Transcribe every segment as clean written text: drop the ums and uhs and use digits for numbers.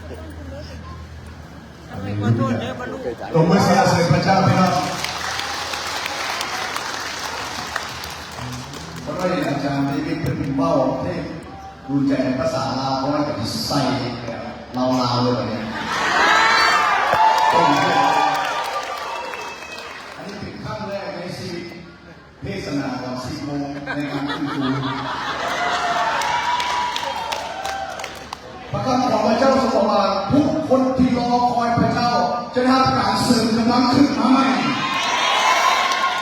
ตบมือสรรเสริญพระเจ้าพี่น้องเพราะว่าอาจารย์ได้วิเคราะห์เป้าที่ดูใจภาษาลาวเพราะว่าจะใส่ลาวเลยแบบนี้อันนี้เป็นครั้งแรกในชีวิตเทศนาก่อน10 โมงในงานขึ้นทูลพระคำของพระเจ้าทรงบอกว่าทุกคนที่รอคอยพระเจ้าจะได้รับการเสริมกำลังขึ้นมาใหม่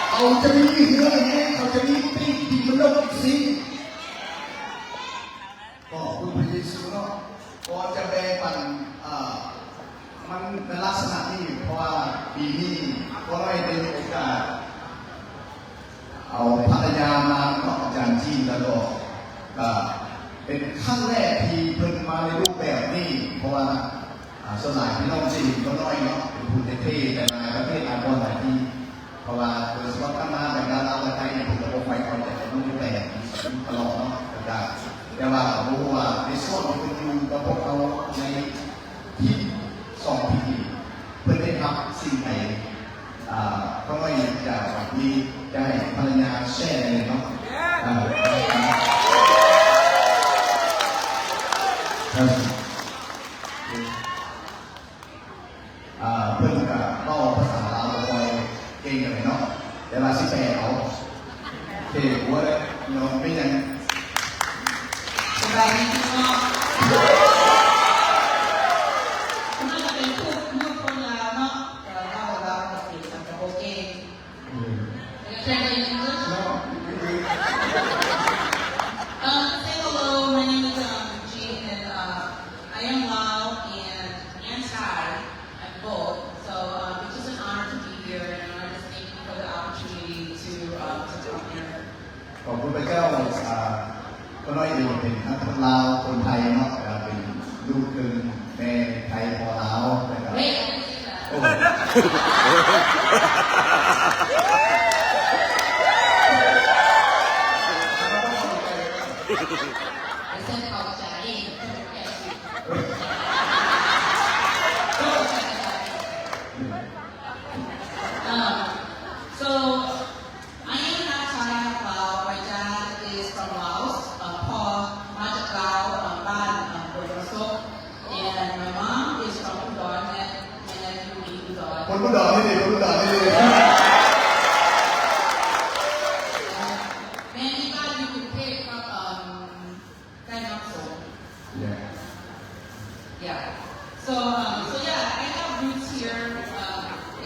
เขาจะมีเนื้อแน่เขาจะมีปีกที่มันลงสิก็คุณพระเยซูเนาะก็จะแบ่งปันมันในลักษณะนี้เพราะว่าปีนี้ก็ได้โอกาสเอาภรรยามาเนาะอาจารย์จีนแล้วก็เป็นครั้งแรกที่เพิ่งมาในรูปแบบนี้เพราะว่าส่วนใหญ่พี่น้องจีนก็น้อยเนาะเป็นผู้เท่ๆแต่ในประเทศอาจจะหลายที่เพราะว่าโดยเฉพาะข้างหน้าแบบนั้นเราไทยผมจะบอกไว้ก่อนแต่ต้องรูปแบบตลอดเนาะแต่ว่าผมว่าในส่วนที่เป็นอยู่กับพวกเราในที่2 ปีเพื่อได้ทำสิ่งไหนก็ไม่อยากจะมีจะให้ภรรยาแชร์เลยเนาะเพื่อนกับก็ภาษาลาวคอยเก่งเลยเนาะแต่ว่าสิแปลเอาเท่หัวเลยเนาะไม่ยังสบายดีเนาะมันจะเป็นพูดคนลาวเนาะแต่เราก็เป็นสังคมโอเคใช่ไหมSay hello, my name is Jean, and I am Lao and Thai, I'm both. So it's just an honor to be here, and I just thank you for the opportunity to come here. ขอบคุณพระเจ้าก็น้อยเองเป็นนักลาวคนไทยเนาะเป็นลูกครึ่งแม่ไทยพอลาวนะครับSo I am not Thai Lao. My dad is from Laos. Paul, Majakao, Ban, Borosok, and my mom is from Udon, and Yumi Udon. คนอุดรนี่ดิคนอุดรนี่ดิMany guys you could pick up kind of so. Yeah. So yeah, I have roots here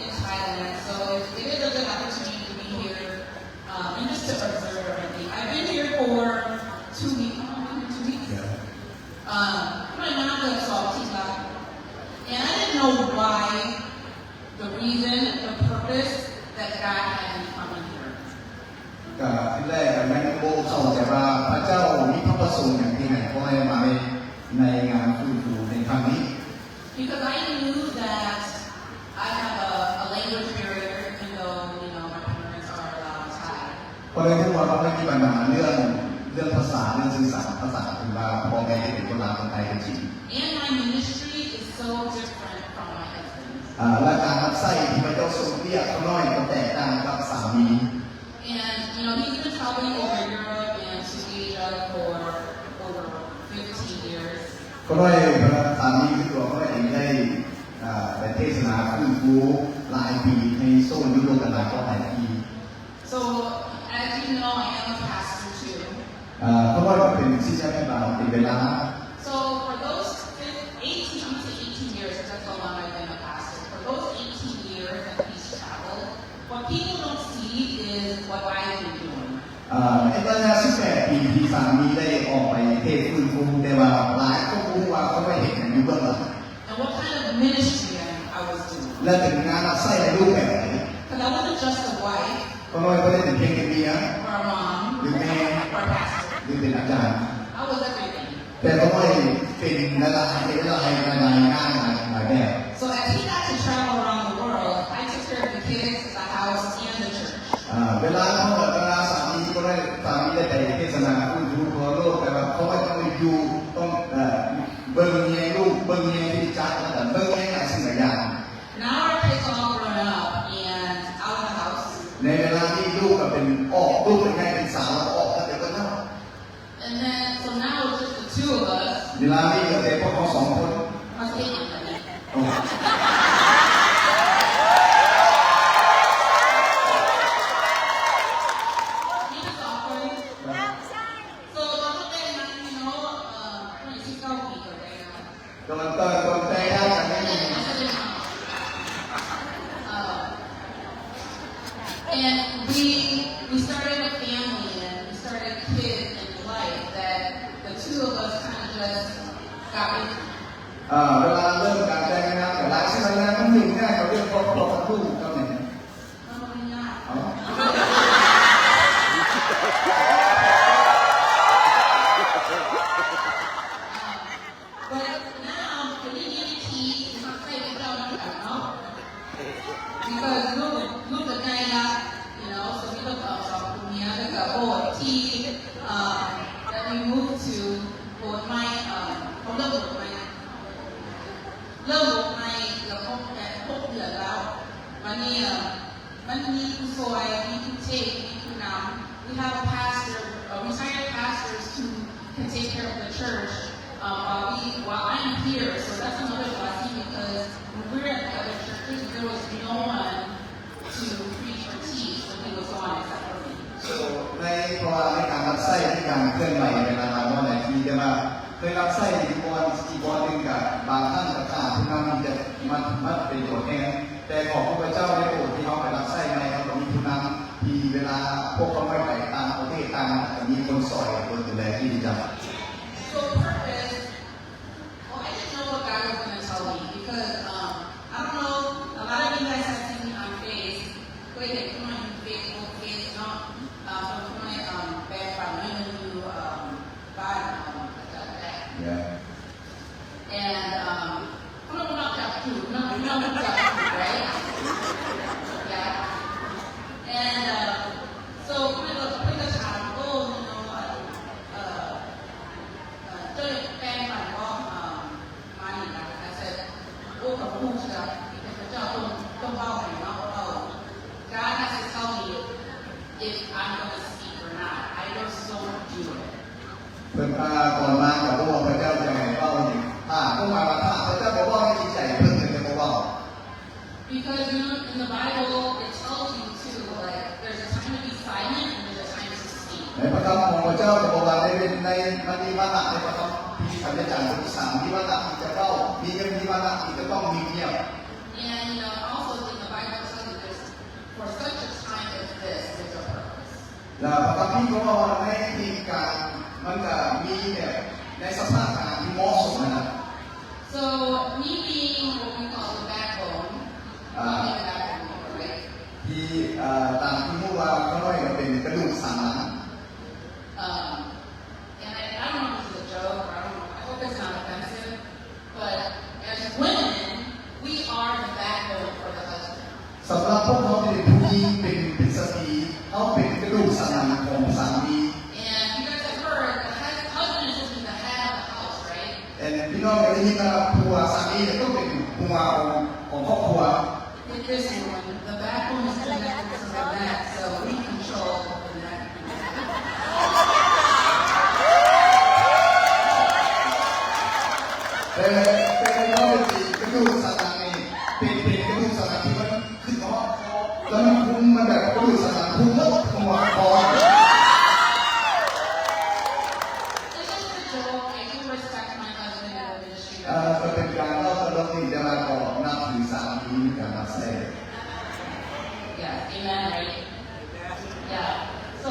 in Thailand. So it is a good opportunity to be here and just to observe everything. I've been here for 2 weeks. my mom got salty love. And I didn't know why, the reason, the purpose that God had me coming here. ที่แรกแม่โบเข้าใจว่าพระเจ้ามีพระประสงค์อย่างที่ไหนก็ให้มาในงานฟื้นฟูในครั้งนี้ Because I knew that I have a language barrier, even though my parents are Thai. เพราะฉะนั้นเราไม่มีปัญหาเรื่องภาษาเรื่องสื่อสารภาษาคือว่าพ่อแม่เป็นคนลาวคนไทยกันจริง And my ministry is so different from my husband's. และการรับใช้ที่พระเจ้าทรงเรียกเขาน้อยก็แตกต่างกับสามี And he's been traveling over Europe and to Asia for over 15 years. เขาน้อยสามีคือตัวเขาเองได้ไปเทศนาฟื้นฟูหลายปีในโซนยุโรปหลายปี So as you know, I am a pastor too. เขาน้อยก็เป็นศิษย์แม่บ่าวเป็นเวลา So for those 18 years, that's how long I've been a pastor. For those 18 years that he's traveled, what people don't see is what I've been doing. ไอ้ตอนนี้18 ปีที่สามีได้ออกไปเทศฟื้นฟูแต่ว่าหลายก็รู้ว่าเขาไม่เห็นอยู่เบื้องหลัง And what kind of ministry I was doing. และถึงงานรับใช้ในรูปแบบไหน Because I wasn't just a wife, เขาน้อยก็ได้เป็นเพียงแค่เมีย or a mom, หรือแม่ or a pastor. หรือเป็นอาจารย์ I was everything. แต่เขาน้อยเป็นระดับงานหลายแบบ So as he got to travel around the world, I took care of the kids, the house, and the church. เวลาเขาเวลาสามีก็ได้ไปเทศนาฟื้นฟูทั่วโลกแต่ว่าเขาก็ต้องอยู่ต้องเบิ่งเมียลูกเบิ่งเมียที่ใจ two of us เวลานี้เหลือแต่พวกเขาสองคน are taking them. โอ้ นี่ก็สองคน so ตอนเต้นนั้นyou know คนที่เก้าปีก่อนเลยนะ ตอนใจได้จากนี้ And we started a family and we started kids in life that the two of us kind of just got into. เวลาเริ่มการแต่งงานแต่หลายสิ่งหลายอย่างมันถึงแค่กับเรื่องครอบครัวกับลูกก็เนี่ย But now, when you get a key, it's not safe to tell them no. Because look the guy up, you know, so we look up from Pumia, look at key that we moved to, or my, from the book, my, เริ่มบุกในแล้วพบเดือนแล้วมันมีผู้ซอยมีผู้เทศมีผู้นำ we have a pastor retired pastors who can take care of the church while I'm here so that's another blessing because when we were at the other churches there was no one to preach or teach when he was on except for me ในเพราะว่าในการรับใช้ในการเคลื่อนไหวเวลาเราว่าไหนทีจะมาเคยรับใช้อีกวันหนึ่งกับบางท่านกับข้าผู้นำมันจะมันเป็นตัวแทนแต่ของพระเจ้าในโบสถ์ที่เขาไปรับใช้ในเขามีผู้นำที่เวลาพวกเขาไม่ไปตามประเทศต่างจะมีคนสอยคนดูแลที่ดีจัง So purpose well I didn't know what God was going to tell me because I don't know a lot of you guys have seen me on face เคยเห็นผมอยู่ Facebook page เนาะผมแปลฝันให้มันอยู่บ้านAnd I'm not that too. No, right? Yeah. And so when I was putting the child, you know, doing bang my mom, money. I said, oh, the food stuff because the job don't bother me. God has to tell me if I'm going to speak or not. I just don't do it. เพิ่นพาก่อนมากับพวกพระเจ้าจะให้เป้าอยู่พวกมาถ้าพระเจ้าบอกว่าให้ดีใจเพิ่นจะบอกว่า Because you know in the Bible it tells you too like there's a time to be silent and there's a time to speak. ในพระคำของพระเจ้าจะบอกว่าในมันมีวาระในพระคำที่สัญญาจารย์บทที่3มีวาระที่จะเล่ามีวาระที่จะต้องมีเงียบ And you know also in the Bible tells you there's for such a time as this there's a purpose. แล้วพระคัมภีร์ก็บอกว่าในที่การมันก็มีแบบในสภาพการที่เหมาะสมนะ So me being what we call the backbone, right? ที่ตามที่พูดว่าก็น้อยก็เป็นกระดูกสันหลัง And I don't know if this is a joke or I hope it's not offensive, but as women, we are the backbone for the husband. สำหรับพวกเขาที่เป็นผู้หญิงเป็นสตรีเขาเป็นกระดูกสันหลังของสามี And you guys have heard the husband is supposed to be the head of the house, right? พี่น้องได้ยินว่าผัวสามีต้องเป็นหัวของครอบครัว With this one, the backbone is connected to the neck, so we control the neck. แต่น้องเป็นกระดูกสันหลังนี่เป็นกระดูกสันหลังที่มันขึ้นคอแล้วมันคุ้มมันแบบกระดูกสันหลังคุ้มหมดหัวคอ It's just a joke. I do respect my husband in the ministry. จะเป็นการเล่าตลกที่จะมาก่อนับถือสามีในการรับใช้ Yeah, amen, right? Yeah. So,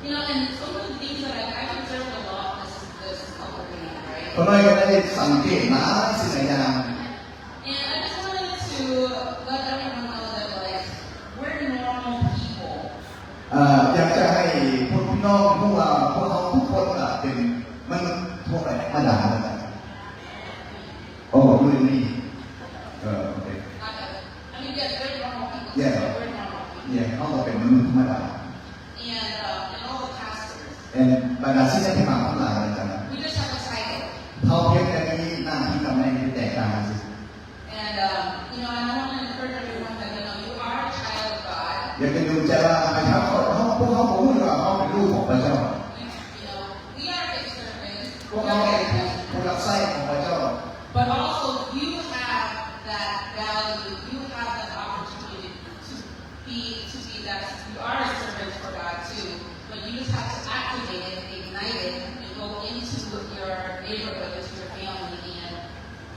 you know, and some of the things that I've observed a lot this couple weeks, right? คนน้อยก็ได้สังเกตนะสิ่งหลายอย่าง And I just wanted to let everyone know that, like, we're normal people. อยากจะให้พวกพี่น้องพวกเราพวกเขาทุกคนเป็นมนุษย์ทั่วไปธรรมดาเลยนะโอ้ดูนี่โอเค I mean, yes, we're normal people. Yeah. So we're normal people. เนี่ยเขาก็เป็นมนุษย์ธรรมดา And all the pastors. บรรดาศิษย์ที่มาทั้งหลายเลยจ้ะ We just have a title. เขาเพียงแต่มีหน้าที่ตำแหน่งที่แตกต่างกันสิ And, you know, I want to encourage everyone that, you know, you are a child of God. อยากจะดูใจว่าพวกเขาบอกว่าเขาเป็นลูกของพระเจ้า You know, we are his servants. พวกเขาเป็นผู้รับใช้ของพระเจ้า But also you have that value, you have that opportunity to be that you are a servant for God too. But you just have to activate it, ignite it, and go into your neighborhood, into your family, and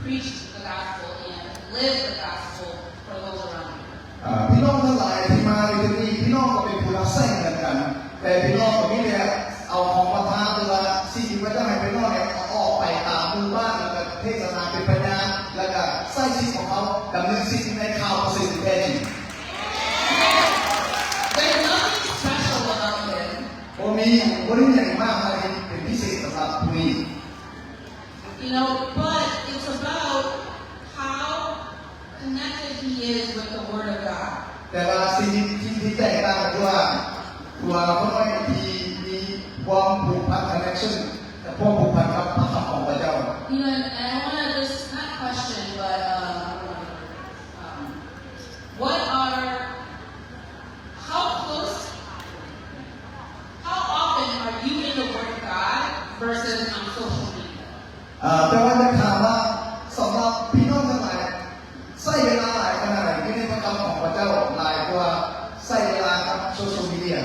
preach the gospel and live the gospel for those around you. พี่น้องทั้งหลายที่มาในที่นี้พี่น้องก็เป็นผู้รับใช้เหมือนกันแต่พี่น้องก็ไม่ได้เอาของประทานหรือว่าสิ่งที่พระเจ้าให้พี่น้องเนี่ยออกไปตามหมู่บ้านแล้วก็เทศนาเป็นพยานแล้วก็ใช้ชีวิตของเขาดำเนินชีวิตในข่าวประเสริฐแท้จริง There's nothing special about him. ผมมีบริอย่างมากเลยเป็นพิเศษสำหรับผู้นี้ You know, but it's about how connected he is with the Word of God. แต่ว่าสิ่งที่แตกต่างคือว่าตัวเขาไม่ที่มีความผูกพัน connection แต่พวกผูกพันกับพระคำของพระเจ้า You know, and I want to just not question, but what are how close, how often are you in the Word of God versus on social media? แต่ว่าจะถามว่าสำหรับพี่น้องทั้งหลายใช้เวลาหลายขนาดไหนที่ในพระคำของพระเจ้าหลายกว่าใช้เวลากับโซเชียลมีเดีย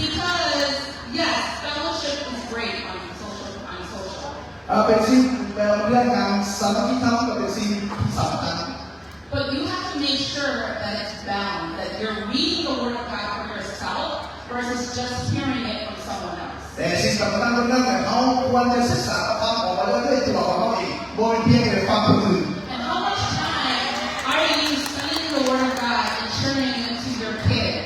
Because yes, fellowship is great on social. เป็นสิ่งเรื่องงานสามัคคีธรรมก็เป็นสิ่งที่สำคัญ But you have to make sure that it's balanced, that you're reading the Word of God for yourself versus just hearing it from someone else. แต่สิ่งสำคัญก็คือเขาควรจะศึกษาพระคำของพระเจ้าด้วยตัวของเขาเองบ่เป็นเพียงแต่ฟังคนอื่น And how much time are you spending the Word of God and sharing it to your kids?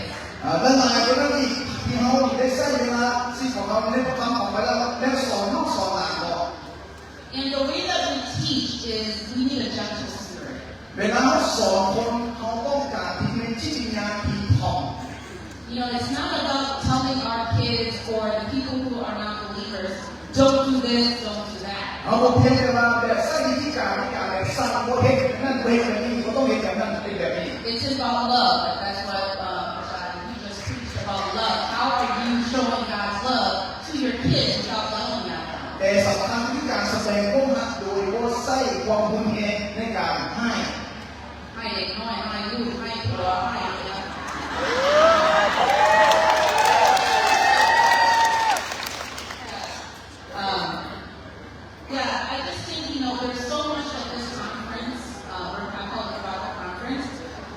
และหลายคนที่เขาได้ใช้เวลาสิ่งของเขาในพระคำของพระเจ้าและสอนลูกสอนหลานเขา And the way that we teach is we need a gentle spirit. เวลาเขาสอนคนเขาต้องการที่เป็นจิตวิญญาณที่ถ่อม You know, it's not about telling our kids or the people who are not believers, don't do this, don't do that. เขาบอกเพียงแต่ว่าแบบใช้วิธีการแบบสร้างโมเดลนั่นเป็นแบบนี้เขาต้องเห็นแบบนั้นเป็นแบบนี้ It's about love. That's what you just preached about love. How are you showing God's love to your kids without yelling at them? แต่สำคัญที่การแสดงความรักโดยว่าใช้ความรุนแรงในการให้ ให้เด็กน้อยให้ลูกให้ผัวให้อะไร Yeah, I just think, you know, there's so much of this conference, I'm calling about the conference.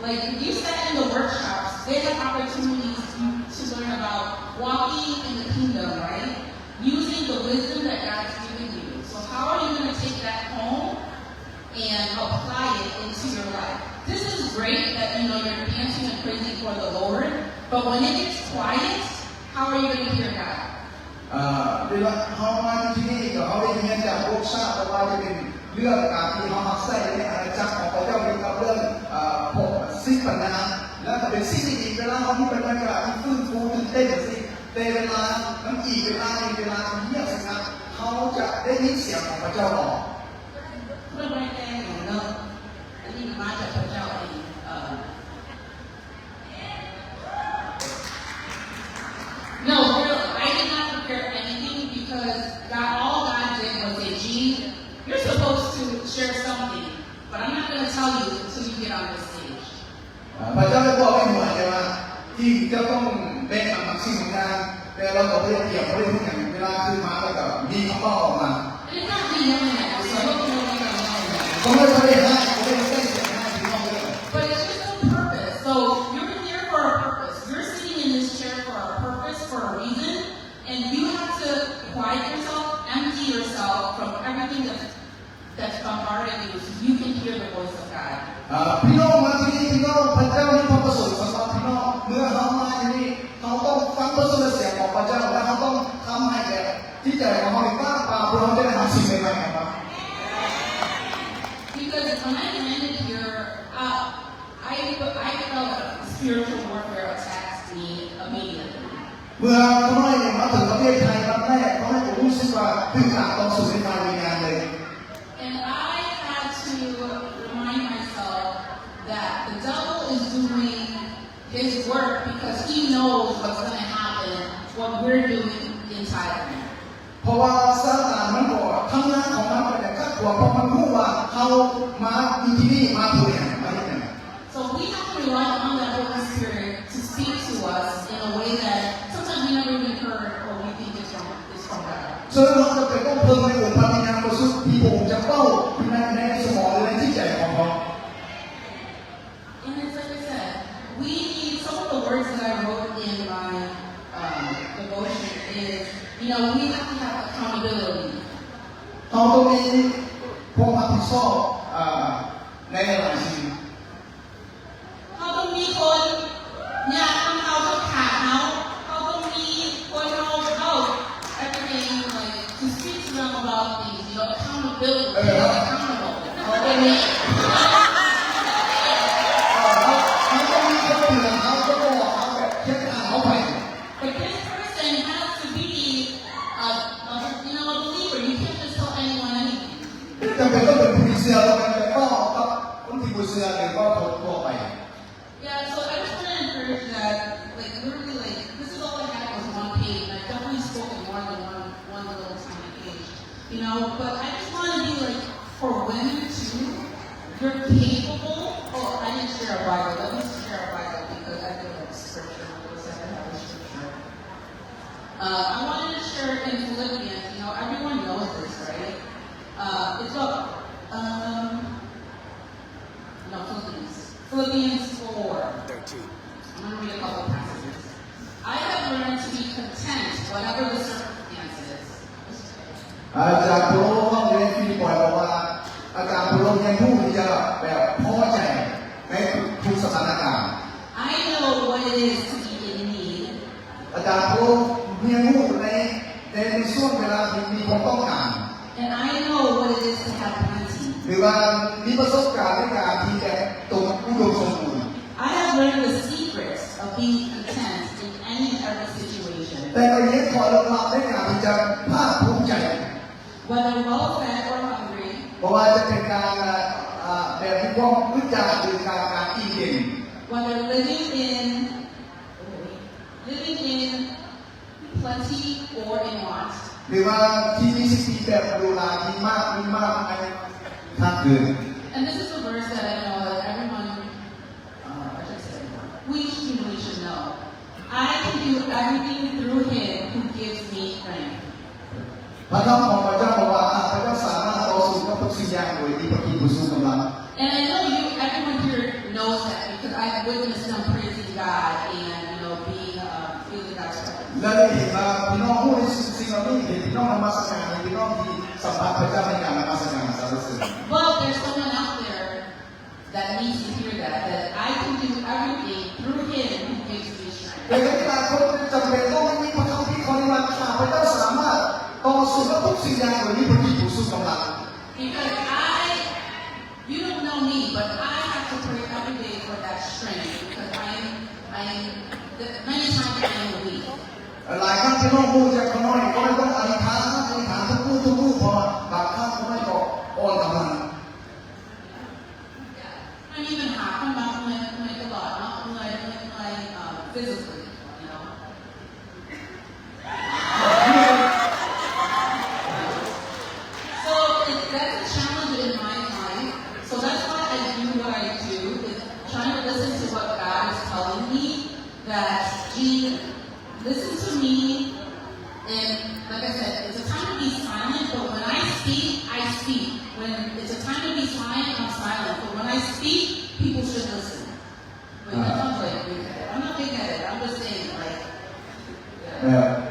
Like, if you sat in the workshops, they have opportunities to learn about walking in the kingdom, right? Using the wisdom that God's given you. So how are you going to take that home and apply it into your life? This is great that, you know, you're dancing and praising for the Lord, but when it gets quiet, how are you going to hear God? เวลาเขามาที่นี่ก็เขาได้เรียนจากพวกชาติว่าจะเป็นเรื่องการที่เขาหักใส่ในอาณาจักรของพระเจ้าเกี่ยวกับเรื่องพวกสิ่งปัญญาและก็เป็นสิ่งที่เวลาเขาที่เป็นบรรยากาศที่ฟื้นฟูตื่นเต้นสิแต่เวลาน้ำอีกเวลาเงียบสงัดเขาจะได้ยินเสียงของพระเจ้าออก เรื่องไม่แน่เนาะอันนี้มาจากพระเจ้าเองNo, I did not prepare anything because all God did was say, Gene, you're supposed to share something, but I'm not going to tell you until you get on the stage. พระเจ้าได้บอกให้หน่วยว่าที่จะต้องแบ่งทำสิ่งของงานแต่เราก็ไม่ได้เกี่ยวไม่ได้ทุกอย่างเวลาขึ้นมาแล้วก็มีคำว่าออกมา And it's not me yelling at you, so I hope you know what I'm yelling at. ผมไม่ได้ให้ผมไม่ได้เส้นเสียงให้พี่น้องเลย But it's just a purpose. So you're here for a purpose. You're sitting in this chair for a purpose, for a reason, and you have to quiet yourself, empty yourself from everything that's bombarding you so you can hear the voice of God. พี่น้องมาที่นี่พี่น้องพระเจ้ามีความประสงค์สำหรับพี่น้องเมื่อเขามาที่นี่เขาต้องฟังพระสุรเสียงของพระเจ้าและเขาต้องทำให้แบบที่ใจของเขาว่างเปล่าเพื่อเขาจะได้ทำสิ่งใหม่ๆครับ Because when I landed here, I felt spiritual warfare attacks me immediately. เมื่อเขาไม่มาถึงประเทศไทยครั้งแรกเขาให้ผมรู้สึกว่าถึงหลักต้องสู่ในทางวิญญาณเลย And I had to remind myself that the devil is doing his work because he knows what's going to happen, what we're doing inside of him. เพราะว่าซาตานมันก็ทำงานของมันไปแต่ก็กลัวเพราะมันรู้ว่าเขามาอยู่ที่นี่มาถูกอย่างมาที่ไหน So we have to rely on the Holy Spirit to speak to us in a way that sometimes we never even heard or we think is from God. ซึ่งเราจะเป็นต้องเพิ่มในองค์พระวิญญาณบริสุทธิ์ที่ผมจะเฝ้าในสมองหรือในจิตใจของเขา And it's like I said, we need some of the words that I wrote in my devotion is, we have to have accountability. เราต้องมีความรับผิดชอบในหลายสิ่ง เขาต้องมีคนอยากทำเขาต้องขาดเขาต้องมีคนเอา everything like to speak to them about things, accountability, accountable. เขาต้องมีคนเตือนเขาก็บอกเขาแบบเช็คเขาไป But this person has to be a believer. You can't just tell anyone anything. จำเป็นต้องเป็นผู้มีเสื้อแล้วมันก็กับคนที่ผู้เสื้อหรือก็ทั่วไป Yeah, so I just want to encourage that, like literally, like this is all I had was one page, and I definitely spoke in more than one little tiny page, But I just want to be like for women too. You're capable. Oh, I didn't share a Bible. Let me share a Bible because I feel like scripture. I have a scripture. I wanted to share in Philippians. Everyone knows this, right? It's up. No, Philippians 4. 13. I'm going to read a couple passages. I have learned to be content whatever the circumstances. อาจารย์โปรว่าเรียนฟิลิปปอยบอกว่าอาจารย์โปรยังพูดที่จะแบบพอใจในทุกสถานการณ์ I know what it is to be in need. อาจารย์โปรยังพูดในช่วงเวลาที่มีความต้องการ And I know what it is to have plenty. หรือว่ามีประสบการณ์ในการที่จะตรงอุดมสมบูรณ์ I have learned the secrets of being content in any and every situation. แต่ก็ยังขอรับในการที่จะภาคภูมิใจ Whether well-fed or hungry, เพราะว่าจะเป็นการแบบที่ความรู้จักหรือการกินเก่ง whether living in plenty or in want. หรือว่าที่มีสิ่งแบบดูแลที่มากมีมากในทางเดิน And this is a verse that I know that everyone, we should know. I can do everything through Him who gives me strength. พระคำของพระเจ้าบอกว่าพระเจ้าสามารถต่อสู้กับทุกสิ่งอย่างโดยที่พระคิดผู้ทรงกำลัง And I know everyone here knows that because I've witnessed them praising God and being feeling God's presence. และได้เห็นว่าพี่น้องผู้ที่สิ่งเหล่านี้เห็นพี่น้องนมัสการพี่น้องที่สัมผัสพระเจ้าในการนมัสการสรรเสริญ But there's someone out there that needs to hear that I can do everything through Him who gives me strength. แต่ในหลายคนจำเป็นต้องมีพระคำที่คอยว่าพระเจ้าสามารถต่อสู้กับทุกสิ่งอย่างโดยที่พระคิดผู้ทรงกำลัง Because you don't know me, but I have to pray every day for that strength because many times I am weak. หลายครั้งพี่น้องพูดจากคนน้อยก็ไม่ต้องอธิษฐานทุกมื้อพอบางครั้งก็ไม่ก็อ่อนกำลัง ไม่มีปัญหาข้างบนเมื่อยตลอดเนาะเมื่อยphysically, So that's a challenge in my life. So that's why I do what I do, is trying to listen to what God is telling me, that He listen to me, and like I said, it's a time to be silent, but when I speak, I speak. When it's a time to be silent, I'm silent. But when I speak, people should listen. I'm not big at it. I'm just saying, like,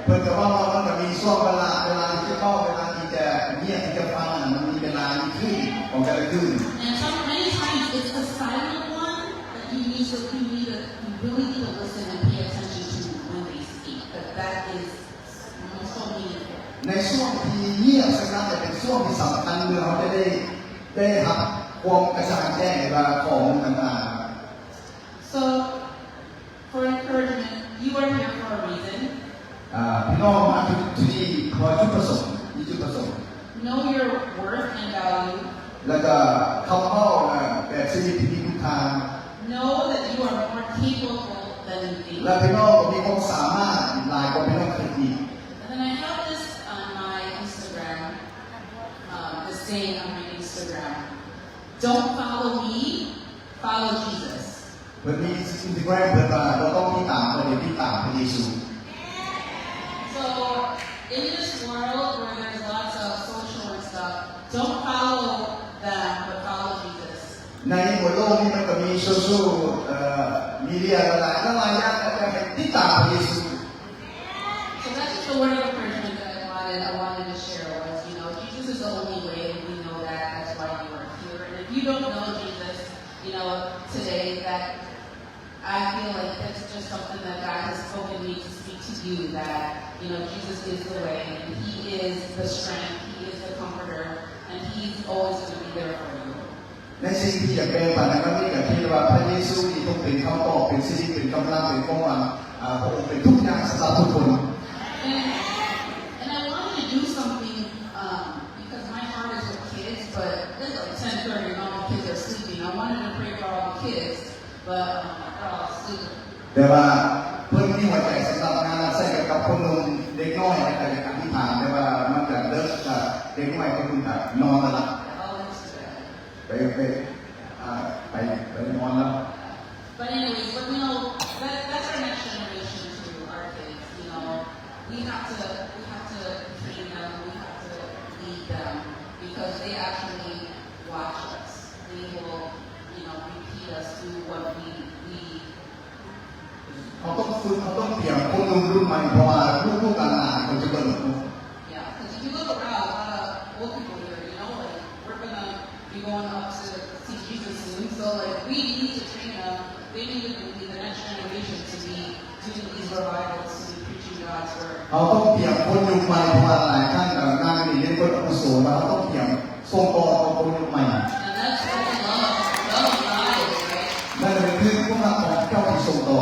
เพื่อจะว่ามันจะมีช่วงเวลาที่จะเข้าเวลาที่จะเงียบที่จะฟังมันมีเวลาที่ขึ้นของแต่ละขึ้น and many times it's the silent one that you really need to listen and pay attention to when they speak. But that is so meaningful. ในช่วงที่เงียบสักนั้นจะเป็นช่วงที่สำคัญเมื่อเราจะได้รับความกระจ่างแจ้งในของต่างๆ So, for encouragement, you are here for a reason. พี่น้องมาที่นี่ขอจุดประสงค์มีจุดประสงค์ Know your worth and value. แล้วก็เข้าแบบชีวิตที่มีคุณค่า Know that you are more capable than you think. และพี่น้องก็มีความสามารถหลายกว่าพี่น้องเคยมี And then I have this on my saying on my Instagram, don't follow me, follow Jesus. เพิ่นมีอินสตาแกรมเพิ่นว่าเราต้องติดตามเพิ่นติดตามพระเยซู So in this world where there's lots of social and stuff, don't follow them, but follow Jesus. ในบนโลกนี้มันก็มีโซเชียลมีเดียหลายอย่างแต่ให้ติดตามพระเยซู So that's just the word of encouragement that I wanted to share was, Jesus is the only way, and we know that. That's why you are here. And if you don't know Jesus, today, that I feel like it's just something that God has spoken me to speak to you, that, Jesus is the way, and He is the strength, He is the comforter, and He's always going to be there for you. ในสิ่งที่อยากเป็นปัญหานี้ก็คือว่าพระเยซูที่ต้องเป็นคำตอบเป็นสิ่งเป็นกำลังเป็นความหวังพระองค์เป็นทุกอย่างสำหรับทุกคน And I wanted to do something because my heart is with kids, but it's like 10:30 and all the kids are sleeping. I wanted to pray for all the kids, but they're all asleep. แต่ว่าเพิ่นมีหัวใจสำหรับงานใส่กับคนนุ่มเด็กน้อยในการอธิษฐานแต่ว่ามันจะเลิกกับเด็กน้อยคนนึงนอนแล้ว ไปนอนแล้ว But anyways, that's our next generation to our kids. We have to train them, we have to lead them because they actually watch us. They will, repeat us through what we เขาต้องฝึกเขาต้องเตรียมคนรุ่นใหม่เพราะว่าลูกๆหลานๆเขาจะเบิ่ง Yeah, because if you look around, a lot of old people here, we're gonna be going up to see Jesus soon. So we need to train them. They need to be the next generation to be doing these revivals, to be preaching God's word. เขาต้องเตรียมคนยุคใหม่เพราะว่าหลายท่านงานนี้เรียนคนอาวุโสมาเขาต้องเตรียมส่งต่อคนยุคใหม่ And that's what love God is, right? นั่นคือความรักของเจ้าที่ส่งต่อ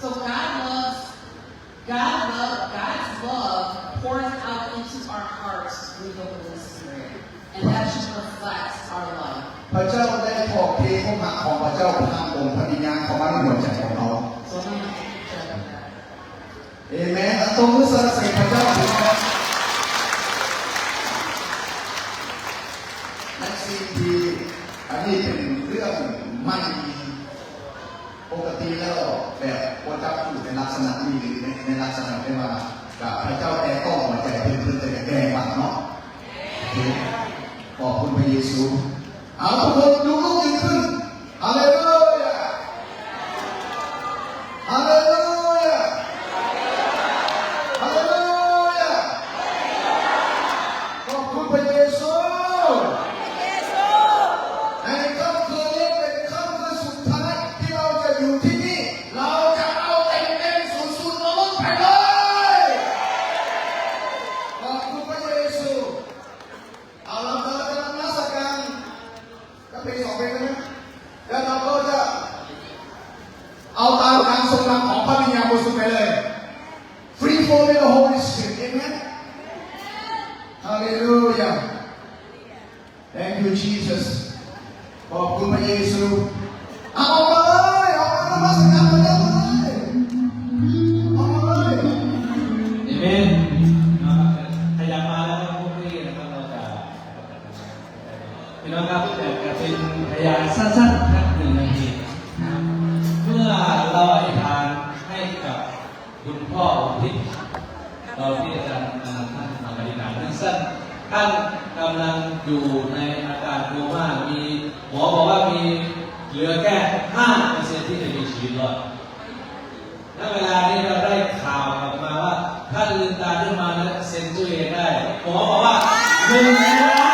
So God's love pours out into our hearts through the Holy Spirit, and that should reflect our life. พระเจ้าได้ขอเทความรักของพระเจ้าผ่านองค์พระวิญญาณเข้ามาในหัวใจของเรา เอเมนตรงมือสรรเสริญพระเจ้าและสิ่งที่อันนี้เป็นเรื่องไม่ปกติแล้วแบบพระเจ้าอยู่ในลักษณะนี้หรือในลักษณะที่ว่ากับพระเจ้าแต่ต้องหัวใจเพื่อนแต่แกล้งบังเนาะขอบคุณพระเยซูเอาทุกคนดูลูกยืนขึ้นฮาเลลูยาฮาเลลูยาฮาเลลูยาขอบคุณพระเยซูในค่ำคืนนี้เป็นค่ำคืนสุดท้ายที่เราจะอยู่ที่นี่เราจะเอาเต็มๆสุดๆล้นไปเลยขอบคุณพระเยซูเอาเราจะนมัสการก็เพลง2เพลงนะแล้วเราก็จะเอาตามการทรงนำของพระวิญญาณบริสุทธิ์ไปเลย Free flow in the Holy Spirit Amen Hallelujah Thank you Jesus ขอบคุณพระเยซูเอามาเลยเอามานมัสการพระเจ้าเลยเอามาเลยเอเมนขยับมาแล้วก็พวกนี้นะครับเราจะพี่น้องครับจะเป็นพยานสั้นๆครับ1 นาทีเมื่อเราอธิษฐานให้กับคุณพ่อที่เราที่อาจารย์ท่านทำอธิษฐานสั้นๆท่านกำลังอยู่ในอาการโคม่ามีหมอบอกว่ามีเหลือแค่ 5% ที่จะมีชีวิตรอดณเวลานี้เราได้ข่าวออกมาว่าท่านลืมตาขึ้นมาและเซ็นตัวเองได้หมอบอกว่า1 ล้าน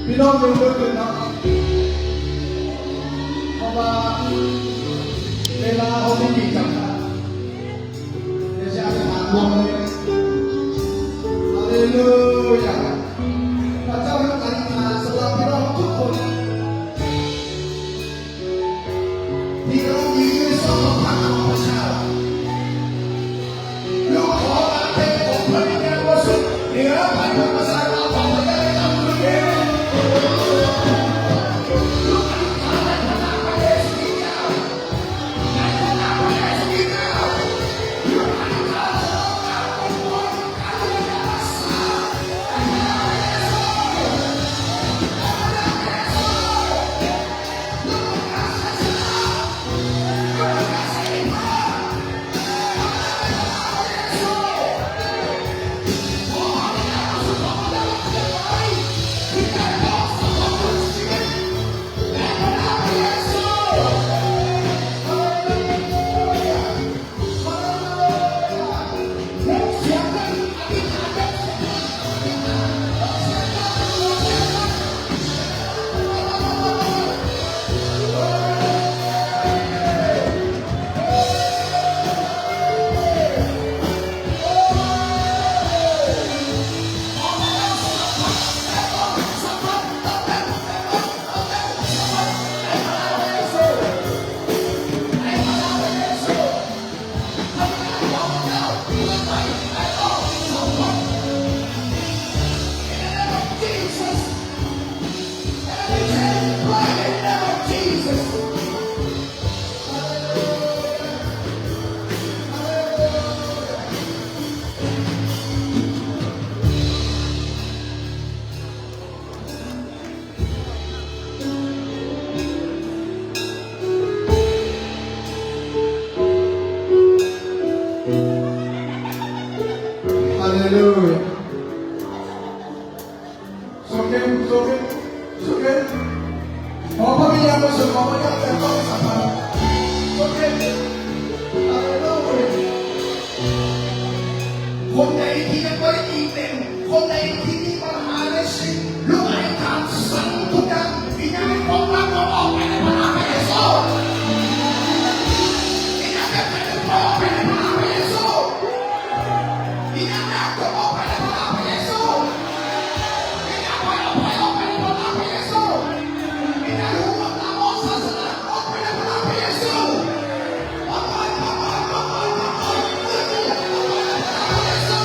พี่น้องยังเลิกเลยนะเพราะว่าเวลาเขาไม่มีจำกัดเดี๋ยวจะถามรวมเลยฮาเลลูยาพระเจ้าให้การงานสำหรับพี่น้องทุกคนที่เรายืนในสองพระของพระเจ้าลูกขออาเทศของพระวิญญาณบริสุทธิ์เหนือพระพระสายเราของพระเจ้าในนามพระเยซู รู้สึกของพระเจ้าแต่ต้องสัมผัสโอเคอะไรเล่าคนใดที่ยังไม่ได้อีเต็มคนใดที่มีปัญหาในชีวิตลูกไอ้ทางสั่งทุกอย่างวิญญาณของเราออกไปในพระนามพระเยซูวิญญาณแบบไหนออกไปในพระนามพระเยซูวิญญาณแบบก็ออกไปในพระนามพระเยซูวิญญาณไปออกไปในพระนามพระเยซูวิญญาณรู้ว่าตามออกศาสนาออกไปในพระนามพระเยซูออกไปออกไปออกไปออกไปออกไปในพระนามพระเยซู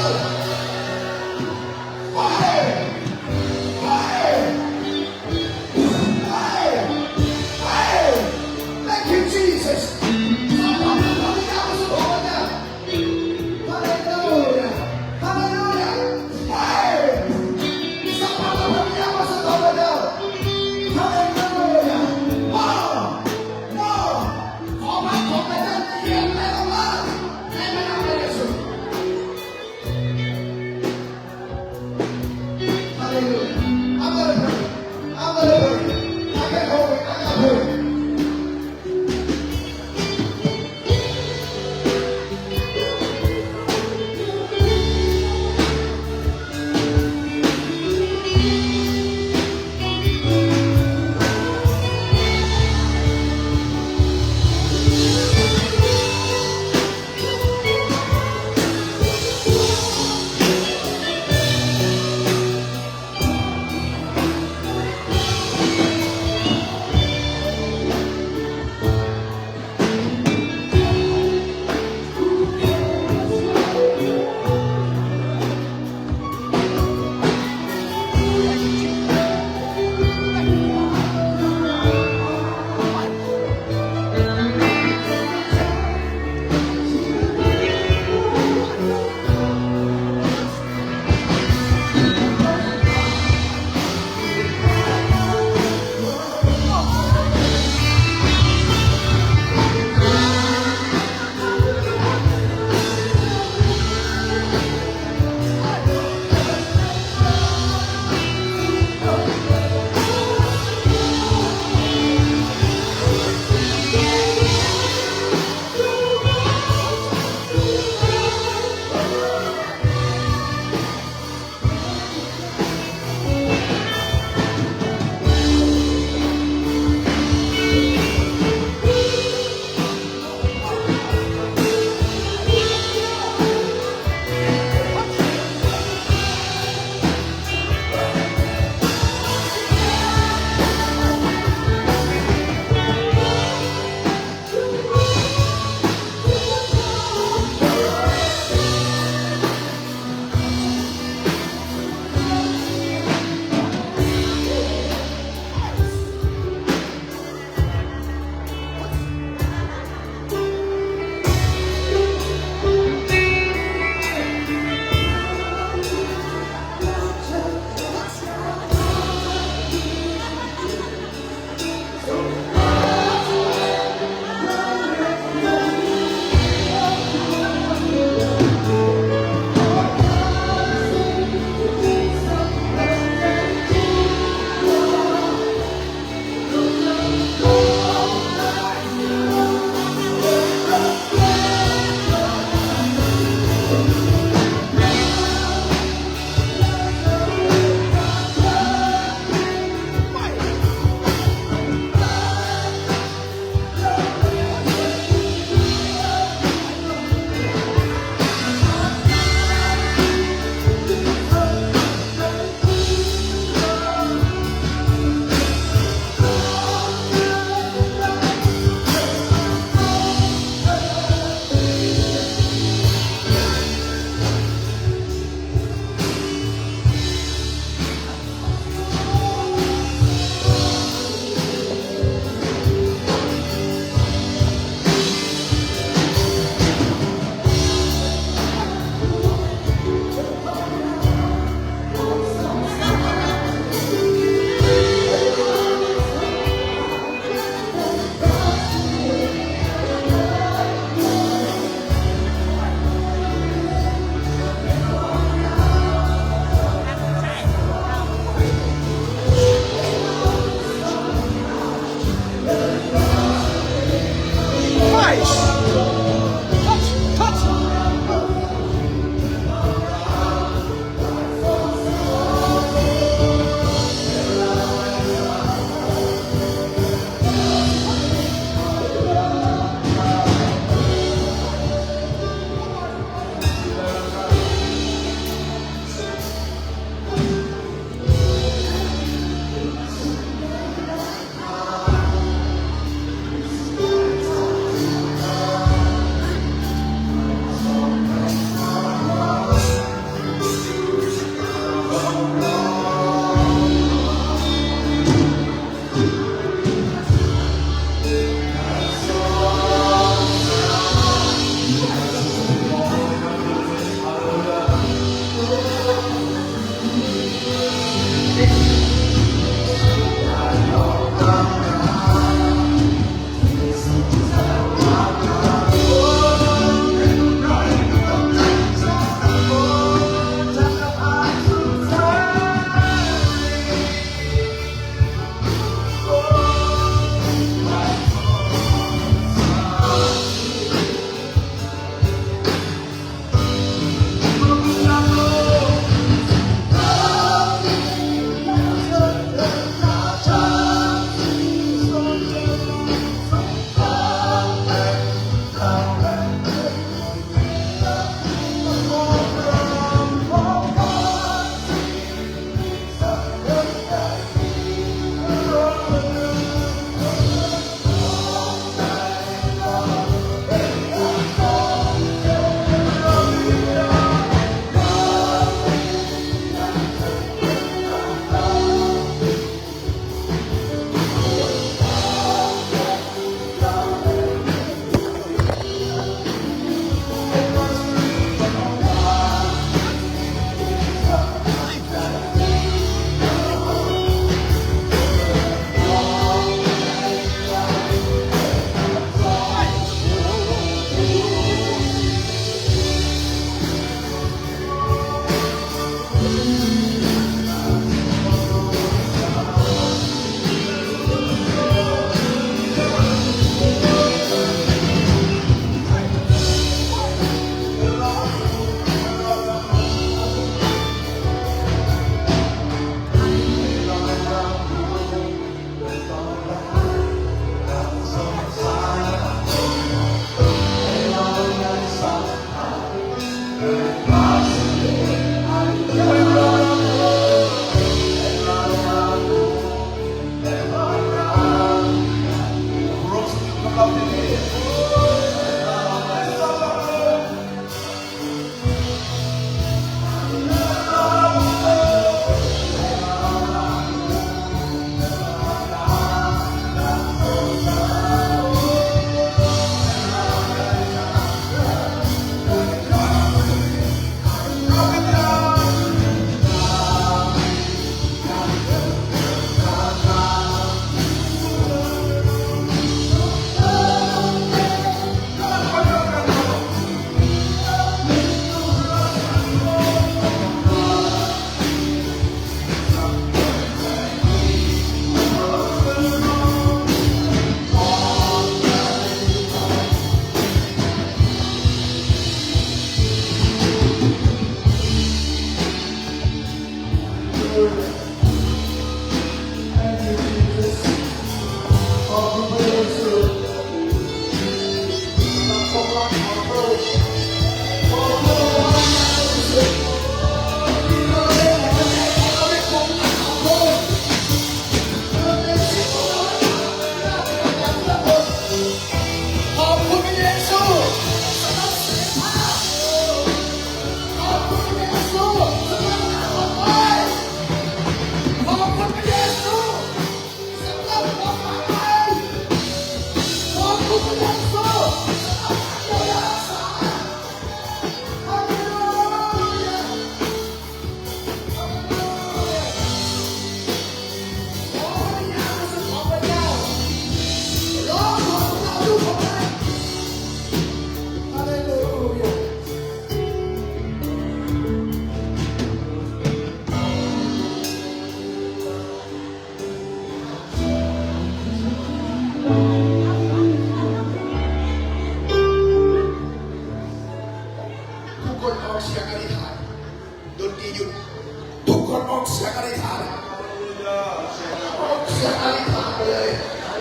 สักอธิษฐานไปเลย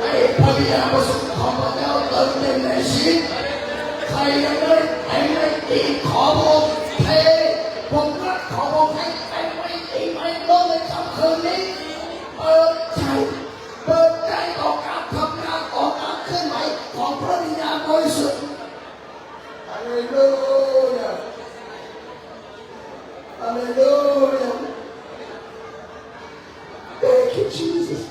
ให้พระบิดาประสบของพระเจ้าเติมเต็มในชีวิตใครยังไม่แต่งไม่ตีขอพระองค์เทผมรักขอพระองค์ให้แต่งไม่ตีไม่ลดในค่ำคืนนี้เปิดใจต่อการทำงานต่อการเคลื่อนไหวของพระวิญญาณบริสุทธิ์ฮาเลลูยาฮาเลลูยา Thank you Jesus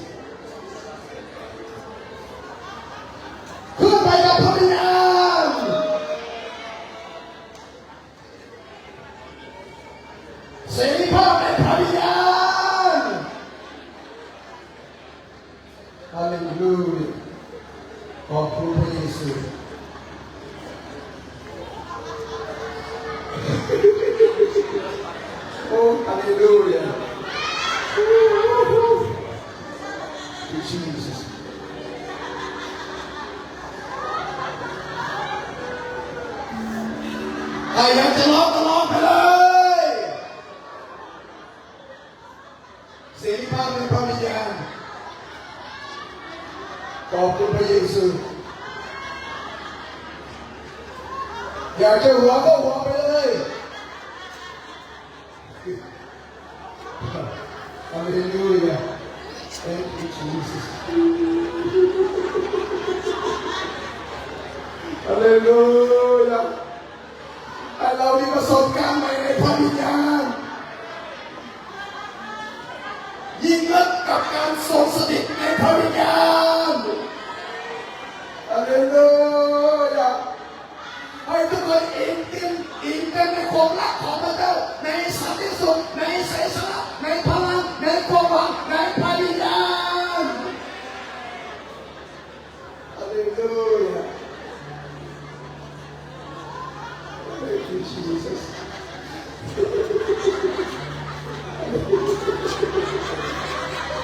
ขึ้นไปกับพระวิญญาณเสรีภาพในพระวิญญาณฮาเลลูยาขอบคุณพระเยซูโอ้ฮาเลลูยา Jesus ใครอยากจะร้องก็ร้องไปเลยเสรีภาพในพระวิญญาณขอบคุณพระเยซูอยากจะหัวก็หัวไปเลยฮาเลลูยา Thank you Jesus ฮาเลลูยาให้เรามีประสบการณ์ใหม่ในพระวิญญาณยิ่งนักกับการทรงสถิตในพระวิญญาณฮาเลลูยาให้ทุกคนอินกันในความรักของพระเจ้าในสันติสุขในไสยชนะในพลังในความหวังในพระวิญญาณฮาเลลูยา Thank you Jesus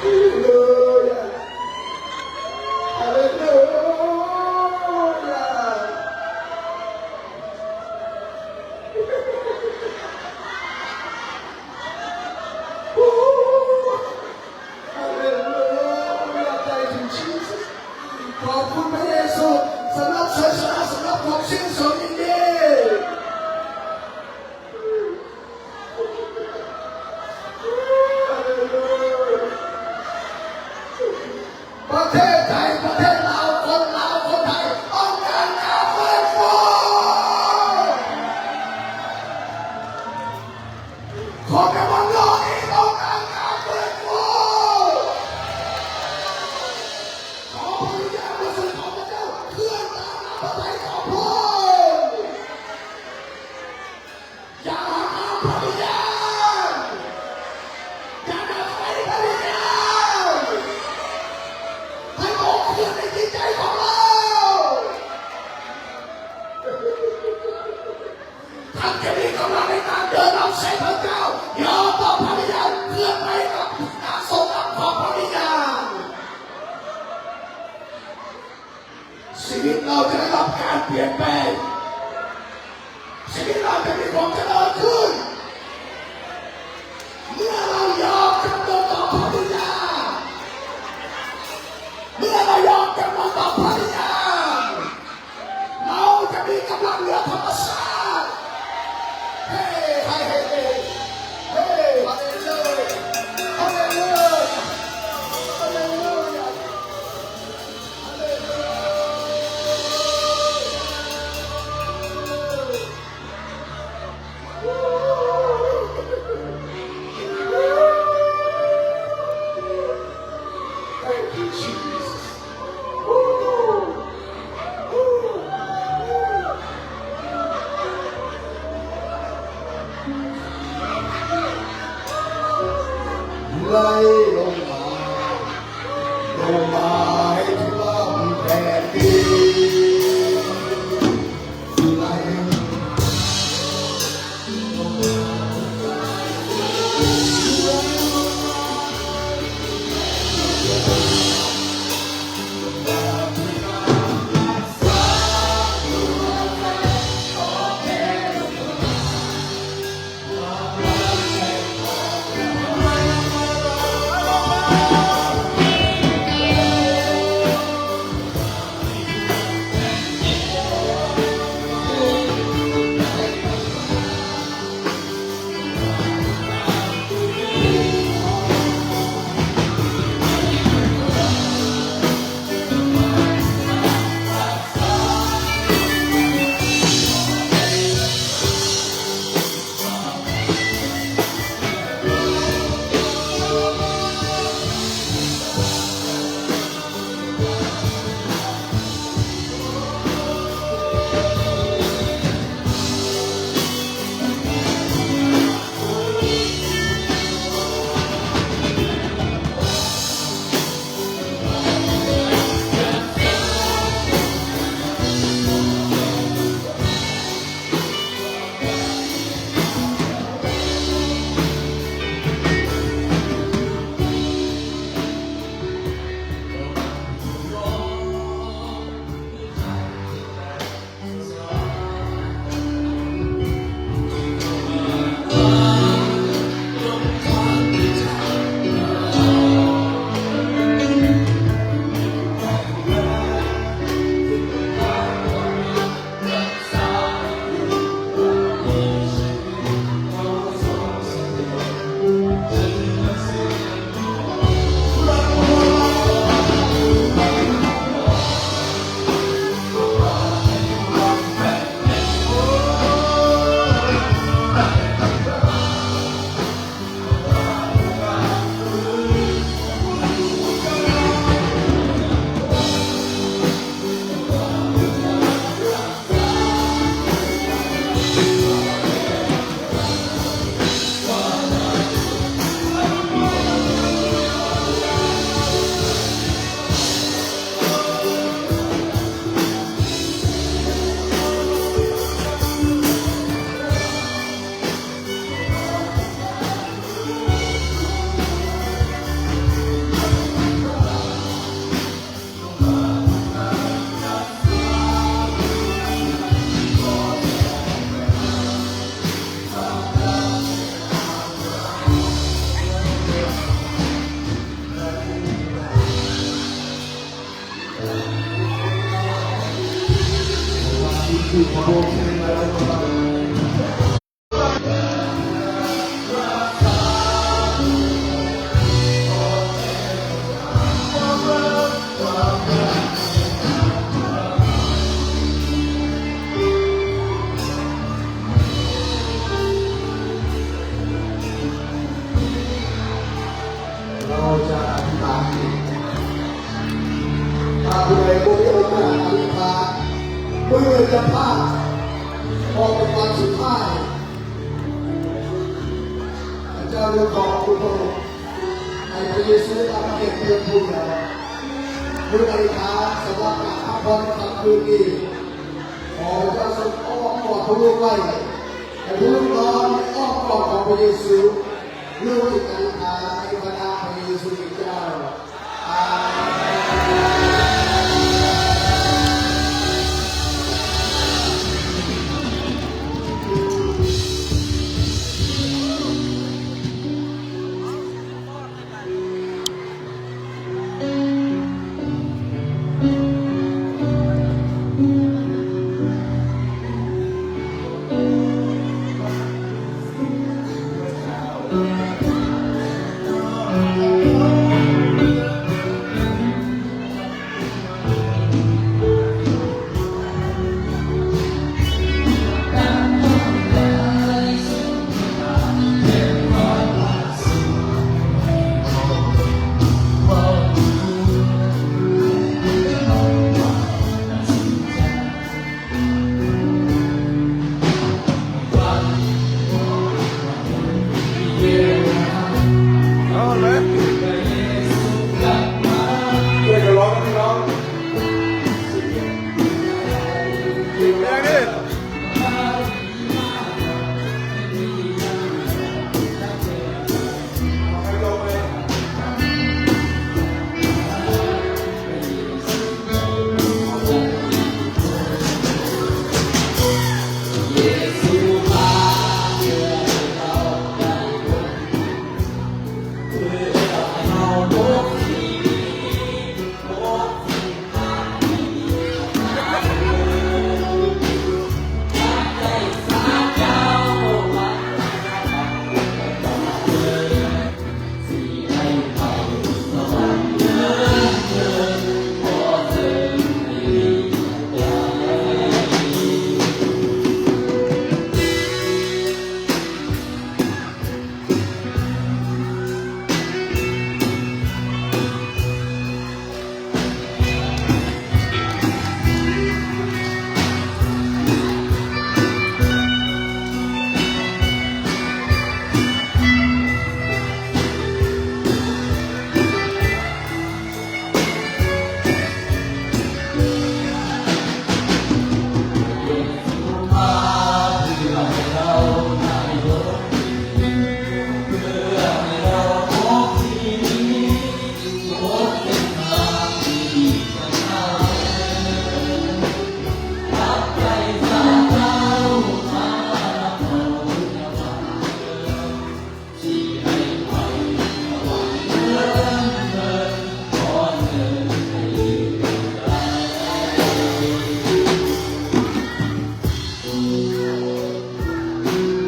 Hallelujah Hallelujah Hallelujah Thank you Jesus ขอบคุณพระเยซูสำหรับชัยชนะสำหรับความชื่นชมยินดีประเทศไทยประเทศลาวคนลาวคนไทยต้องการการเฟื้นฟูคนในวันโลกนี้ต้องการการเฟื้นฟูขอพระวิญญาณบริสุทธิ์ของพระเจ้าเคลื่อนตามน้ำพระทัยของพระองค์อย่าห้ามพระวิญญาณอย่าดับไฟพระวิญญาณให้โอ้เคลื่อนในจิตใจของเราท่านจะมีกำลังในการเดินนำเส้นพระเจ้ายอมต่อพระวิญญาณเคลื่อนไปกับการทรงนำของพระวิญญาณชีวิตเราจะได้รับการเปลี่ยนแปลงชีวิตเราจะมีความเจริญขึ้นเมื่อเรายอมจำนนต่อพระวิญญาณเมื่อเรายอมจำนนต่อพระวิญญาณเราจะมีกำลังเหนือธรรมชาติเฮ้เฮ้เฮ้เฮ้เฮ้ฮาเลลูยาฮาเลลูยาฮาเลลูยาฮาเลลูยา Thank you, Jesus. Lay lông mai thu lâm kẻ kia lay คือขบวนเพลงอะไรบ้างเราจะอธิษฐานถ้าผู้ใดผู้มีโอกาสอธิษฐานเมื่อจะพลาดพอเป็นวันสุดท้ายพระเจ้าจะขอบคุณพระองค์ให้พระเยซูทำเกียรติเป็นผู้ใหญ่เมื่ออธิษฐานสำหรับการพักผ่อนกลางคืนนี้ขอพระเจ้าทรงอ้อมกอดพระลูกไว้ให้พระลูกนอนในอ้อมกอดของพระเยซูลูกที่อธิษฐานในพระนามพระเยซูคริสต์เจ้าอา